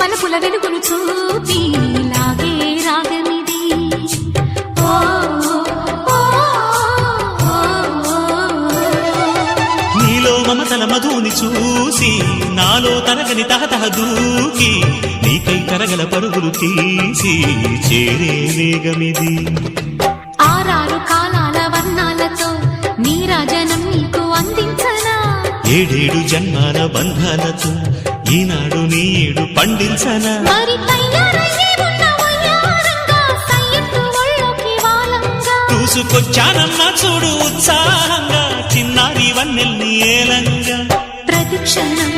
పలుకుల వెలుగును చూపి లాగే రాగమిది నీలో మమతల మధుని చూసి నాలో తరగని తహతహ దూకి నీకై తరగల పరుగులు తీసి చేరే వేగమిది ఆరారు కాలాల వర్ణాలతో నీరాజనం నీకు అందించనా ఏడేడు జన్మాల బంధాలతో ఈనాడు నీడు పండించనా మరి చూసుకొచ్చానమ్మా చూడు ఉత్సాహంగా చిన్నారి వన్నెల్ని ఏలంగా ప్రతిక్షణం